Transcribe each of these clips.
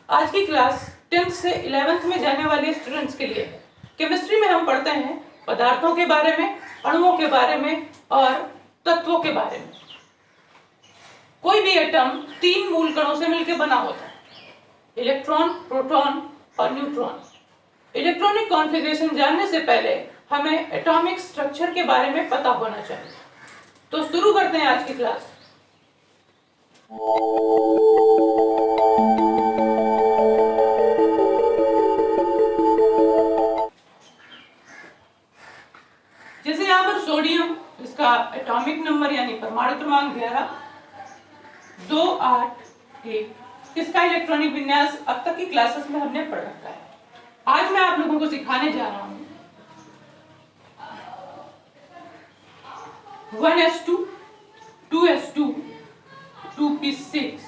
आज की class 10th से 11th में जाने वाले स्टूडेंट्स के लिए है। केमिस्ट्री में हम पढ़ते हैं पदार्थों के बारे में, अणुओं के बारे में और तत्वों के बारे में। कोई भी एटम 3 मूल कणों से मिलकर बना होता है, इलेक्ट्रॉन, प्रोटॉन और न्यूट्रॉन। इलेक्ट्रॉनिक कॉन्फ़िगरेशन जानने से पहले हमें एटॉमिक स्ट्रक्चर के बारे में पता होना चाहिए। तो शुरू करते हैं आज की क्लास। जैसे यहाँ पर सोडियम, इसका एटॉमिक नंबर यानी परमाणु क्रमांक 11, 2, 8, 1। इसका इलेक्ट्रॉनिक विन्यास अब तक की क्लासेस में हमने पढ़ रखा है। आज मैं आप लोगों को सिखाने जा रहा हूं 1s2, 2s2, 2p6,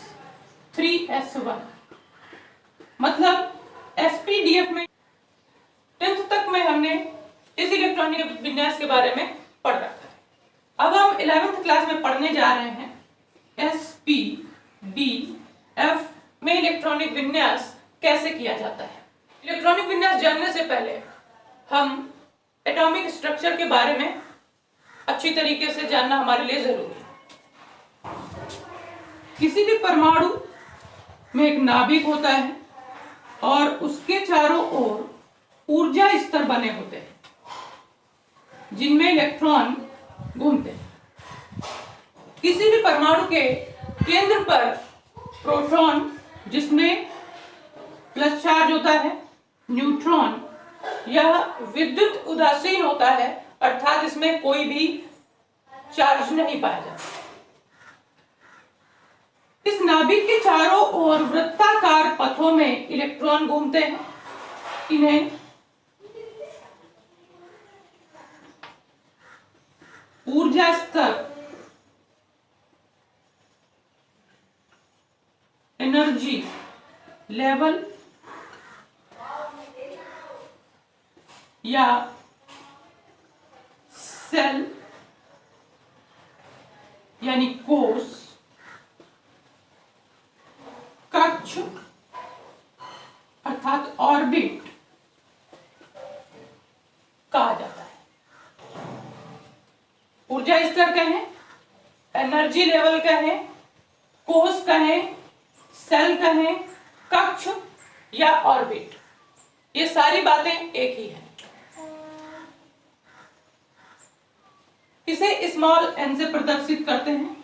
3s1। मतलब sp-df में 10th तक में हमने इस इलेक्ट्रॉनिक विन्यास के बारे में पढ़ रखा है। अब हम 11th क्लास में पढ़ने जा रहे हैं sp-df में इलेक्ट्रॉनिक विन्यास कैसे किया जाता है। इलेक्ट्रॉनिक विन्यास जानने से पहले हम एटॉमिक स्ट्रक्चर के बारे में अच्छी तरीके से जानना हमारे लिए जरूरी है। किसी भी परमाणु में एक नाभिक होता है और उसके चारों ओर ऊर्जा स्तर बने होते हैं जिनमें इलेक्ट्रॉन घूमते हैं। किसी भी परमाणु के केंद्र पर प्रोटॉन, जिसमें प्लस चार्ज होता है, न्यूट्रॉन यह विद्युत उदासीन होता है, अर्थात इसमें कोई भी चार्ज नहीं पाया जाता। इस नाभिक के चारों ओर वृत्ताकार पथों में इलेक्ट्रॉन घूमते हैं। इन्हें ऊर्जा स्तर, एनर्जी लेवल या सेल यानी कोष, कक्ष अर्थात ऑर्बिट कहा जाता है। ऊर्जा स्तर कहें, एनर्जी लेवल कहें, कोष कहें, सेल कहें, कक्ष या ऑर्बिट, ये सारी बातें एक ही है। इसे स्मॉल n से प्रदर्शित करते हैं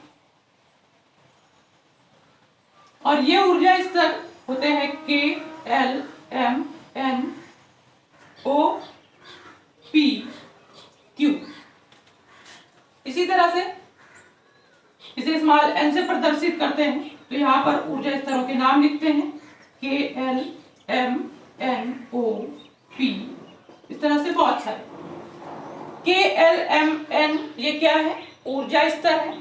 और ये ऊर्जा स्तर होते हैं K, L, M, N, O, P, Q। इसी तरह से इसे स्मॉल n से प्रदर्शित करते हैं तो यहाँ पर ऊर्जा स्तरों के नाम लिखते हैं K, L, M, N, O, P। इस तरह से बहुत सारे K, L, M, N ये क्या है? ऊर्जा स्तर है।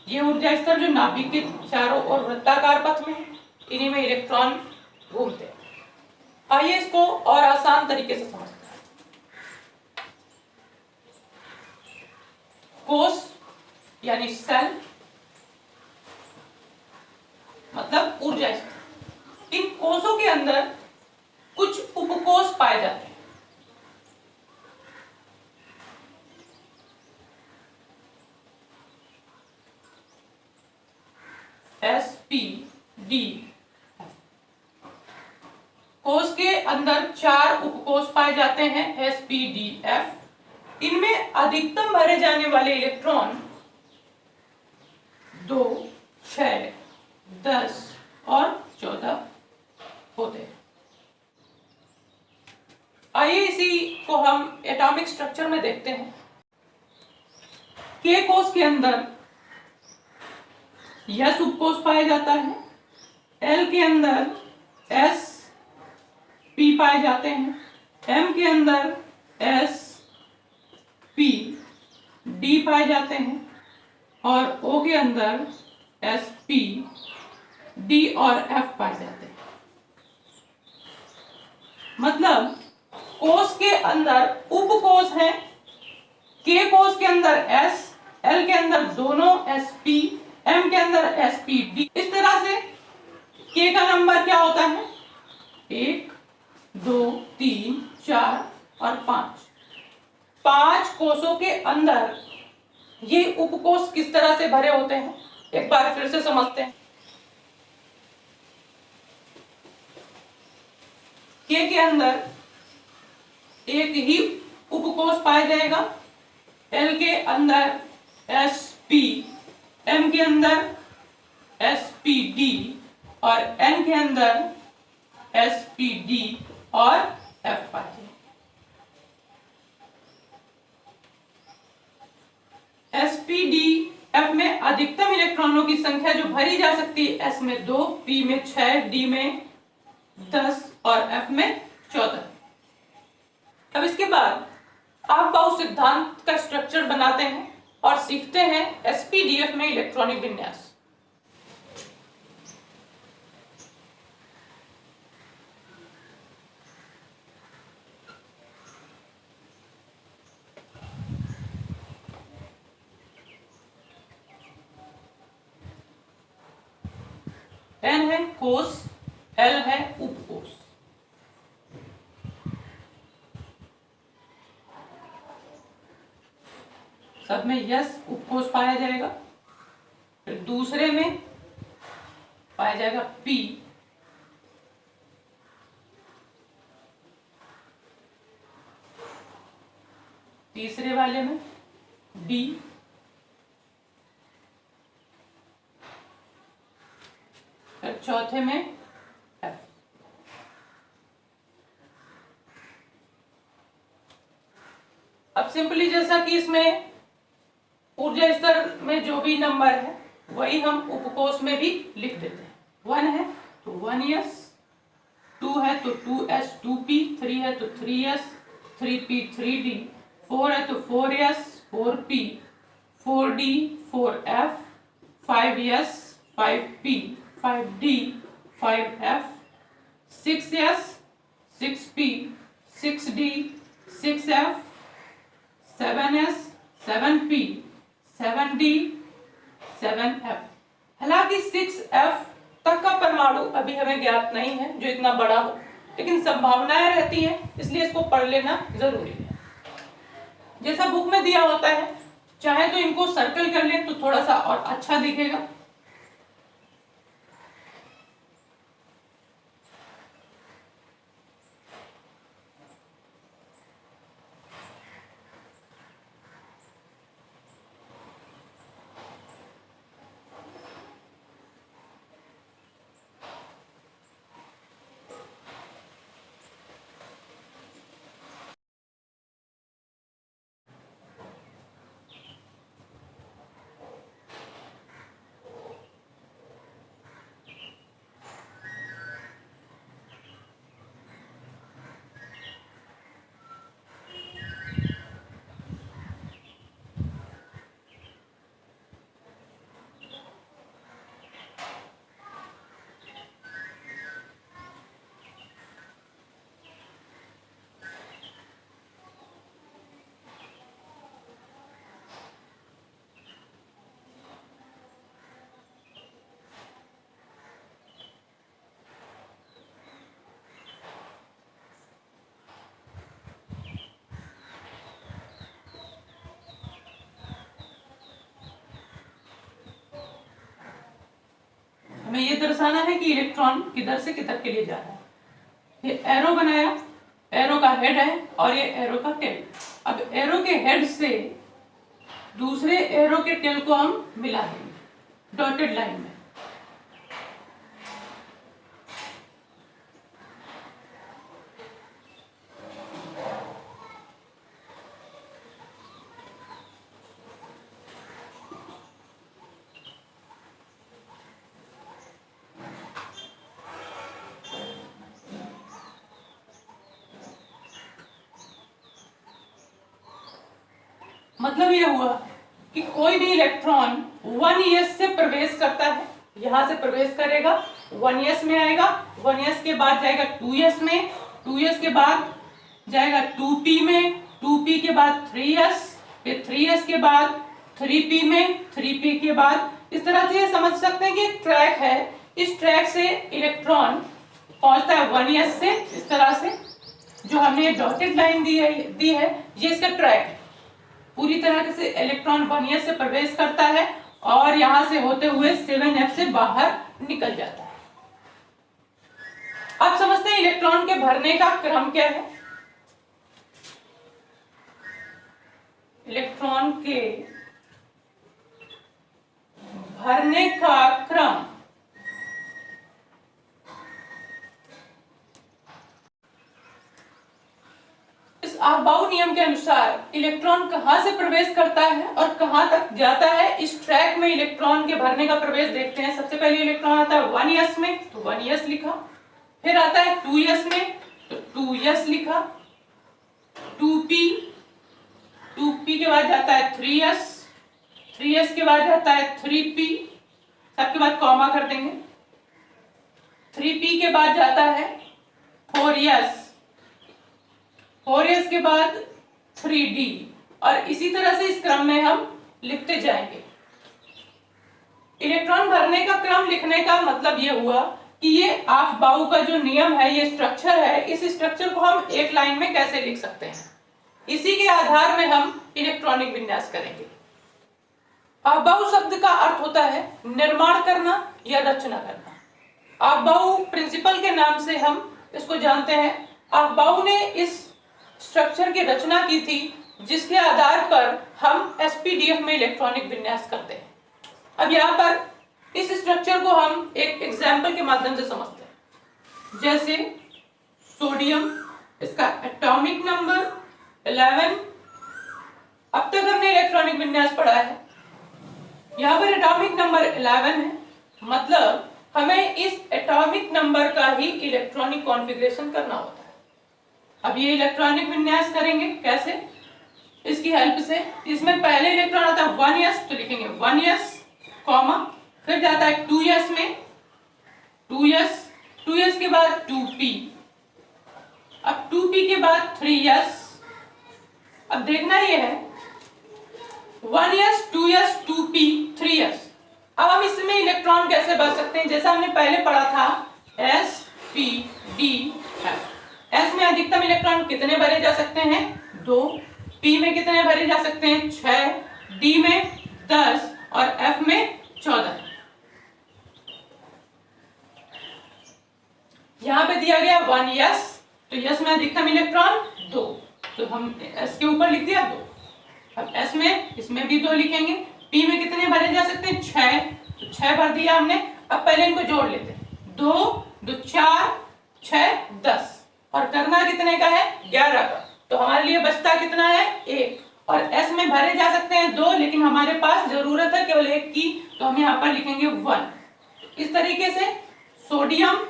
ये ऊर्जा स्तर जो नाभिक के चारों ओर वृत्ताकार पथ में है, इन्हीं में इलेक्ट्रॉन घूमते हैं। आइए इसको और आसान तरीके से समझते हैं। कोष यानी सेल मतलब ऊर्जा स्तर। इन कोषों के अंदर कुछ उपकोष पाए जाते हैं। sp-df कोष के अंदर 4 उपकोष पाए जाते हैं sp-df। इनमें अधिकतम भरे जाने वाले इलेक्ट्रॉन 2, 6, 10 और 14 होते हैं। आइए इसी को हम एटॉमिक स्ट्रक्चर में देखते हैं। K कोष के अंदर S उपकोष पाया जाता है, L के अंदर S, P पाए जाते हैं, M के अंदर S, P, D पाए जाते हैं और O के अंदर S, P, D और F पाए जाते हैं। मतलब कोष के अंदर उपकोष हैं, K कोष के अंदर S, L के अंदर दोनों SP, M के अंदर sp-d। इस तरह से के का नंबर क्या होता है? 1 2 3 4 और 5। 5 कोषों के अंदर ये उपकोष किस तरह से भरे होते हैं, एक बार फिर से समझते हैं। के अंदर एक ही उपकोष पाया जाएगा, एल के अंदर sp, m के अंदर spd और n के अंदर spd और f पाया जाएगा। spd f में अधिकतम इलेक्ट्रॉनों की संख्या जो भरी जा सकती है, s में 2, p में 6, d में 10 और f में 14। अब इसके बाद आप बाउ सिद्धांत का स्ट्रक्चर बनाते हैं और सीखते हैं एसपीडीएफ में इलेक्ट्रॉनिक विन्यास। एन है कोष, एल है उपकोष। सब में यस उपकोष पाया जाएगा, फिर दूसरे में पाया जाएगा पी, तीसरे वाले में डी, फिर चौथे में एफ। अब सिंपली जैसा कि इसमें ऊर्जा स्तर में जो भी नंबर है वही हम उपकोष में भी लिख देते हैं। 1 है तो 1s, 2 है तो 2s 2p, 3 है तो 3s 3p 3d, 4 है तो 4s 4p 4d 4f, 5s 5p 5d 5f, 6s 6p 6d 6f, 7s 7p 7d 7f। हालांकि 6f तक का परमाणु अभी हमें ज्ञात नहीं है जो इतना बड़ा हो, लेकिन संभावनाएं रहती हैं, इसलिए इसको पढ़ लेना जरूरी है। जैसा बुक में दिया होता है, चाहे तो इनको सर्कल कर लें तो थोड़ा सा और अच्छा दिखेगा। हमें ये दर्शाना है कि इलेक्ट्रॉन किधर से किधर के लिए जा रहा है। ये एरो बनाया, एरो का हेड है और ये एरो का टेल। अब एरो के हेड से दूसरे एरो के टेल को हम मिला देंगे डॉटेड लाइन में। मतलब ये हुआ कि कोई भी इलेक्ट्रॉन 1s से प्रवेश करता है, यहां से प्रवेश करेगा 1s में आएगा, 1s के बाद जाएगा 2s में, 2s के बाद जाएगा 2p में, 2p के बाद 3s, फिर 3s के बाद 3p में, 3p के बाद। इस तरह से समझ सकते हैं कि एक ट्रैक है इस ट्रैक से इलेक्ट्रॉन पहुंचता है 1s से, इस तरह से जो हमने डॉटेड लाइन दी है ये इसका ट्रैक है। पूरी तरह से इलेक्ट्रॉन 1s से प्रवेश करता है और यहां से होते हुए 7f से बाहर निकल जाता है। आप समझते हैं इलेक्ट्रॉन के भरने का क्रम क्या है? इलेक्ट्रॉन के भरने का क्रम इस अफबाउ नियम के अनुसार इलेक्ट्रॉन कहां से प्रवेश करता है और कहां तक जाता है, इस ट्रैक में इलेक्ट्रॉन के भरने का प्रवेश देखते हैं। सबसे पहले इलेक्ट्रॉन आता है 1s में, तो 1s लिखा। फिर आता है 2s में, तो 2s लिखा। 2p, 2p के बाद जाता है 3s, 3s के बाद जाता है 3p, सबके बाद कॉमा कर देंगे। 3p के बाद जाता है 4s, 4s के बाद 3d, और इसी तरह से इस क्रम में हम लिखते जाएंगे। इलेक्ट्रॉन भरने का क्रम लिखने का मतलब ये हुआ कि ये अफबाउ का जो नियम है, ये स्ट्रक्चर है, इस स्ट्रक्चर को हम एक लाइन में कैसे लिख सकते हैं, इसी के आधार में हम इलेक्ट्रॉनिक विन्यास करेंगे। अफबाउ शब्द का अर्थ होता है निर्माण करना या रचना करना। अफबाउ प्रिंसिपल के नाम से हम इसको जानते हैं। अफबाउ ने इस स्ट्रक्चर की रचना की थी जिसके आधार पर हम एसपीडीएफ में इलेक्ट्रॉनिक विन्यास करते हैं। अब यहाँ पर इस स्ट्रक्चर को हम एक एग्जाम्पल के माध्यम से समझते हैं। जैसे सोडियम, इसका एटॉमिक नंबर 11। अब तक हमने इलेक्ट्रॉनिक विन्यास पढ़ा है, यहाँ पर एटॉमिक नंबर 11 है, मतलब हमें इस एटॉमिक नंबर का ही इलेक्ट्रॉनिक कॉन्फ़िगरेशन करना होता है। अब ये इलेक्ट्रॉनिक विन्यास करेंगे कैसे, इसकी हेल्प से। इसमें पहले इलेक्ट्रॉन आता है 1s, तो लिखेंगे 1s कॉमा, फिर जाता है 2s में 2s, 2s के बाद 2p, अब 2p के बाद 3s। अब देखना ये है 1s 2s 2p 3s। अब हम इसमें इलेक्ट्रॉन कैसे भर सकते हैं, जैसा हमने पहले पढ़ा था s p d f। s में अधिकतम इलेक्ट्रॉन कितने भरे जा सकते हैं, 2। p में कितने भरे जा सकते हैं, 6। d में 10 और f में 14। यहां पे दिया गया 1s, तो s में अधिकतम इलेक्ट्रॉन 2, तो हम s के ऊपर लिख दिया 2। अब s में इसमें भी 2 लिखेंगे। p में कितने भरे जा सकते हैं, 6, तो 6 भर दिया हमने। अब पहले इनको जोड़ लेते हैं, 2 2 4 6 10, और करना कितने का है, 11 का, तो हमारे लिए बचता कितना है, 1। और s में भरे जा सकते हैं 2, लेकिन हमारे पास जरूरत है केवल 1 की, तो हम यहाँ पर लिखेंगे 1। इस तरीके से सोडियम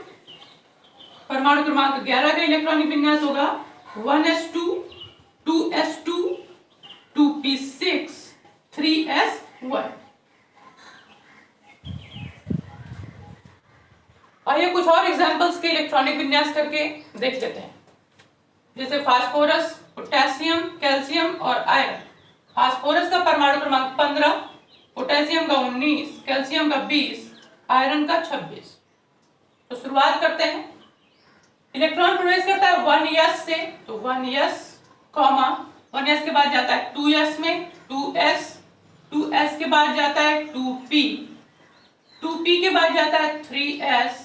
परमाणु क्रमांक 11 का इलेक्ट्रॉनिक विन्यास होगा 1s2 2s2 2p6 3s1। आइए कुछ और एग्जांपल्स के इलेक्ट्रॉनिक विन्यास करके देख लेते हैं। जैसे फास्फोरस, पोटेशियम, कैल्शियम और आयरन। फास्फोरस का परमाणु क्रमांक 15, पोटेशियम का 19, कैल्शियम का 20, आयरन का 26। तो शुरुआत करते हैं। इलेक्ट्रॉन प्रवेश करता है 1s से, तो 1s कॉमा, 1s के बाद जाता है 2s में 2s, 2s के बाद जाता है 2p, 2p के बाद जाता है 3s,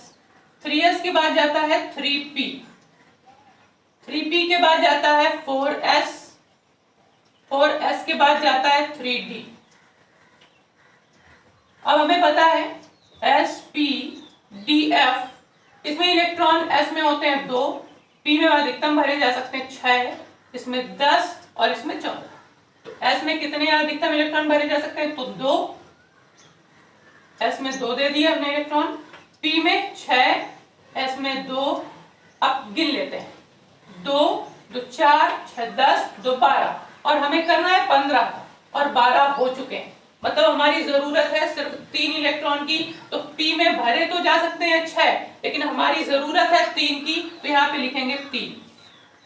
3s के बाद जाता है 3p, 3p के बाद जाता है 4s, 4s के बाद जाता है 3d। अब हमें पता है sp-df, इसमें इलेक्ट्रॉन s में होते हैं 2, p में अधिकतम भरे जा सकते हैं 6, इसमें 10 और इसमें 14। तो s में कितने अधिकतम इलेक्ट्रॉन भरे जा सकते हैं, तो 2, s में 2 दे दिए हमने इलेक्ट्रॉन, p में 6, s में 2। अब गिन लेते हैं, 2 2 4 6 10 2 12, और हमें करना है 15 और 12 हो चुके हैं। मतलब हमारी जरूरत है सिर्फ 3 इलेक्ट्रॉन की, तो p में भरे तो जा सकते हैं 6, लेकिन हमारी जरूरत है 3 की, तो यहाँ पे लिखेंगे 3।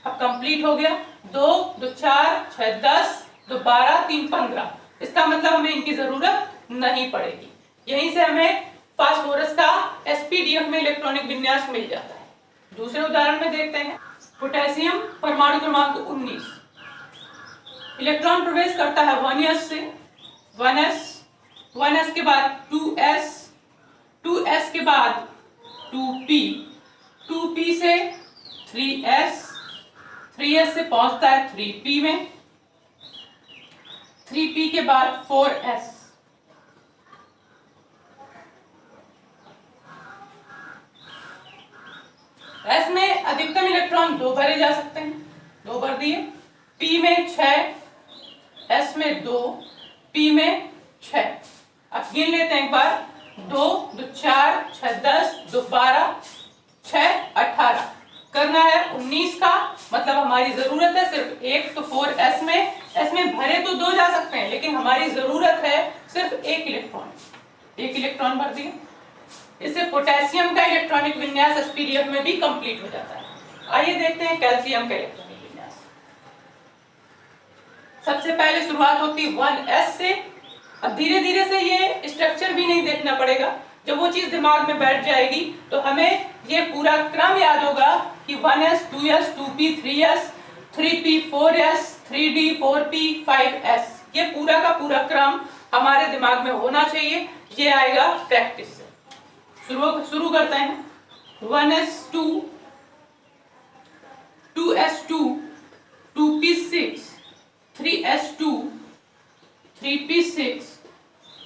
अब कंप्लीट हो गया, 2 2 4 6 10 2 12 3 15। इसका मतलब हमें इनकी जरूरत नहीं पड़ेगी। यहीं से हमें फास्फोरस का sp-df में इलेक्ट्रॉनिक विन्यास मिल जाता है। दूसरे उदाहरण में देखते हैं, पोटेशियम परमाणु क्रमांक 19, इलेक्ट्रॉन प्रवेश करता है 1s से, 1s के बाद 2s के बाद 2p से 3s से पहुंचता है 3p में, 3p के बाद 4s, s में अधिकतम इलेक्ट्रॉन 2 भरे जा सकते हैं, 2 भर दिए, p में 6, s में 2, p में 6। अब गिन लेते हैं एक बार, 2 2 4 6 10 2 12 6 18, करना है 19 का, मतलब हमारी जरूरत है सिर्फ एक, तो 4s में, s में भरे तो 2 जा सकते हैं लेकिन हमारी जरूरत है सिर्फ एक इलेक्ट्रॉन, एक इलेक्ट्रॉन भर दिए। इससे पोटेशियम का इलेक्ट्रॉनिक विन्यास sp-df में भी कंप्लीट हो जाता है। आइए देखते हैं कैल्शियम का इलेक्ट्रॉनिक विन्यास। सबसे पहले शुरुआत होती 1s से। अब धीरे धीरे से ये स्ट्रक्चर भी नहीं देखना पड़ेगा, जब वो चीज दिमाग में बैठ जाएगी तो हमें ये पूरा क्रम याद होगा कि 1s 2s 2p 3s 3p 4s 3d 4p 5s, ये पूरा का पूरा क्रम हमारे दिमाग में होना चाहिए। ये आएगा प्रैक्टिस से। शुरू करते हैं। 1s2 2s2 2p6 3s2 3p6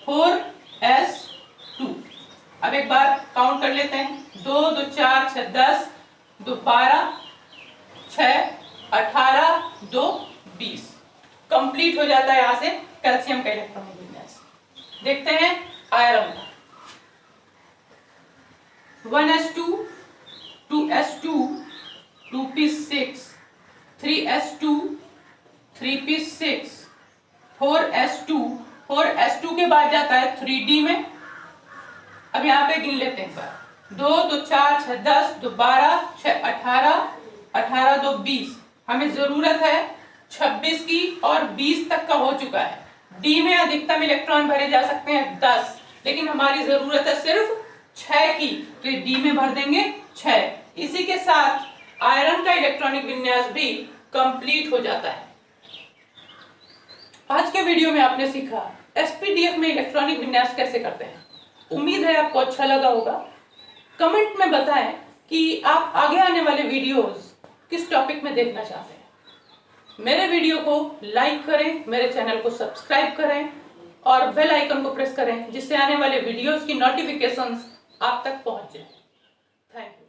4s2। अब एक बार काउंट कर लेते हैं, 2 2 4 6 10 2 12 6 18 2 20, कंप्लीट हो जाता है यहाँ से कैल्शियम का इलेक्ट्रॉनिक विन्यास। देखते हैं आयरन का। 1s2 2s2 2p6 3s2 3p6 4s2 4s2 के बाद जाता है 3d में। अब यहाँ पे गिन लेते हैं एक बार, 2 2 4 6 10 2 12 6 18 18 2 20, हमें जरूरत है 26 की और 20 तक का हो चुका है। डी में अधिकतम इलेक्ट्रॉन भरे जा सकते हैं 10, लेकिन हमारी जरूरत है सिर्फ 6 की, तो डी में भर देंगे 6। इसी के साथ आयरन का इलेक्ट्रॉनिक विन्यास भी कंप्लीट हो जाता है। आज के वीडियो में आपने सीखा sp-df में इलेक्ट्रॉनिक विन्यास कैसे करते हैं। उम्मीद है आपको अच्छा लगा होगा। कमेंट में बताएं कि आप आगे आने वाले वीडियोस किस टॉपिक में देखना चाहते हैं। मेरे वीडियो को लाइक करें, मेरे चैनल को सब्सक्राइब करें और बेल आइकन को प्रेस करें, जिससे आने वाले वीडियोस की नोटिफिकेशंस आप तक पहुंच जाए। Thank you.